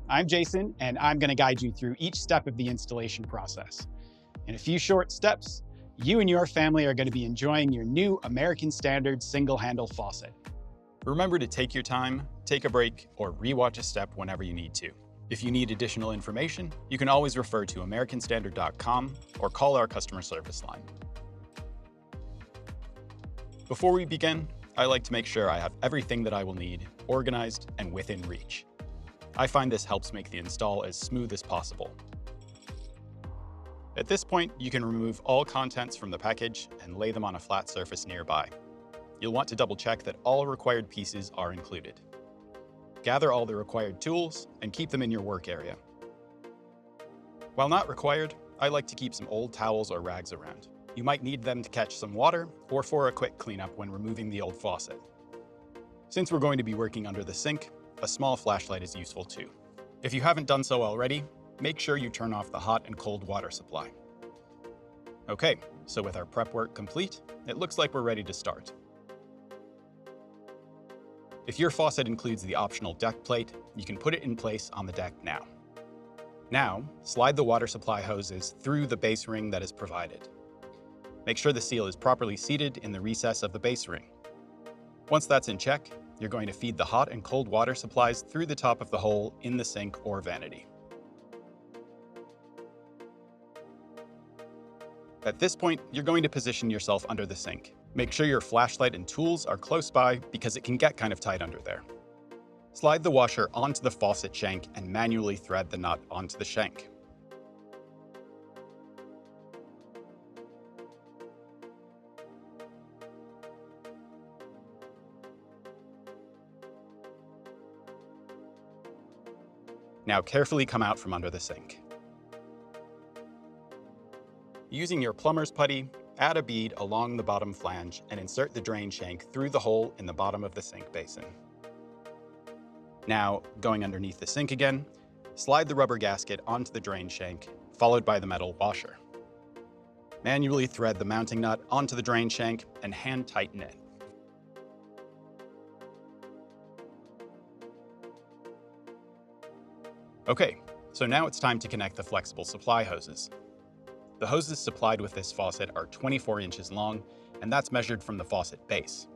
I'm Jason, and I'm going to guide you through each step of the installation process. In a few short steps, you and your family are going to be enjoying your new American Standard single-handle faucet. Remember to take your time, take a break, or rewatch a step whenever you need to. If you need additional information, you can always refer to americanstandard.com or call our customer service line. Before we begin, I like to make sure I have everything that I will need organized and within reach. I find this helps make the install as smooth as possible. At this point, you can remove all contents from the package and lay them on a flat surface nearby. You'll want to double check that all required pieces are included. Gather all the required tools and keep them in your work area. While not required, I like to keep some old towels or rags around. You might need them to catch some water or for a quick cleanup when removing the old faucet. Since we're going to be working under the sink, a small flashlight is useful too. If you haven't done so already, make sure you turn off the hot and cold water supply. Okay, so with our prep work complete, it looks like we're ready to start. If your faucet includes the optional deck plate, you can put it in place on the deck now. Now, slide the water supply hoses through the base ring that is provided. Make sure the seal is properly seated in the recess of the base ring. Once that's in check, you're going to feed the hot and cold water supplies through the top of the hole in the sink or vanity. At this point, you're going to position yourself under the sink. Make sure your flashlight and tools are close by because it can get kind of tight under there. Slide the washer onto the faucet shank and manually thread the nut onto the shank. Now carefully come out from under the sink. Using your plumber's putty, add a bead along the bottom flange and insert the drain shank through the hole in the bottom of the sink basin. Now, going underneath the sink again, slide the rubber gasket onto the drain shank, followed by the metal washer. Manually thread the mounting nut onto the drain shank and hand tighten it. Okay, so now it's time to connect the flexible supply hoses. The hoses supplied with this faucet are 24 inches long, and that's measured from the faucet base.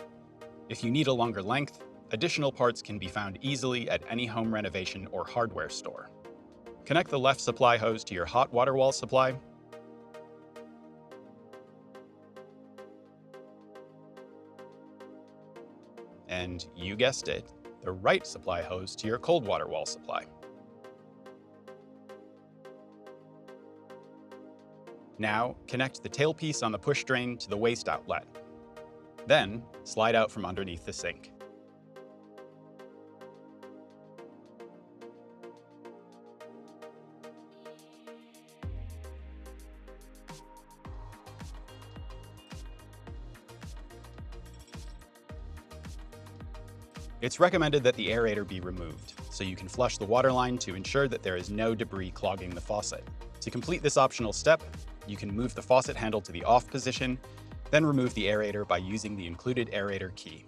If you need a longer length, additional parts can be found easily at any home renovation or hardware store. Connect the left supply hose to your hot water wall supply, and you guessed it, the right supply hose to your cold water wall supply. Now, connect the tailpiece on the push drain to the waste outlet. Then, slide out from underneath the sink. It's recommended that the aerator be removed, so you can flush the water line to ensure that there is no debris clogging the faucet. To complete this optional step, you can move the faucet handle to the off position, then remove the aerator by using the included aerator key.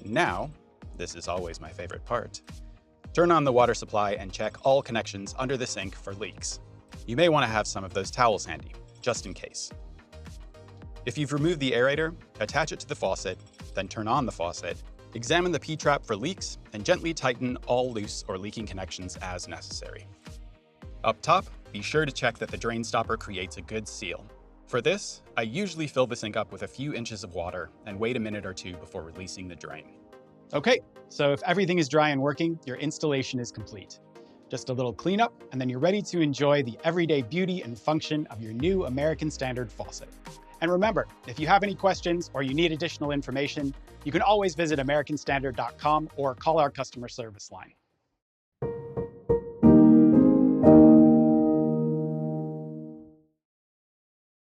Now, this is always my favorite part, turn on the water supply and check all connections under the sink for leaks. You may want to have some of those towels handy, just in case. If you've removed the aerator, attach it to the faucet, then turn on the faucet, examine the P-trap for leaks, and gently tighten all loose or leaking connections as necessary. Up top, be sure to check that the drain stopper creates a good seal. For this, I usually fill the sink up with a few inches of water and wait a minute or two before releasing the drain. Okay, so if everything is dry and working, your installation is complete. Just a little cleanup, and then you're ready to enjoy the everyday beauty and function of your new American Standard faucet. And remember, if you have any questions or you need additional information, you can always visit americanstandard.com or call our customer service line.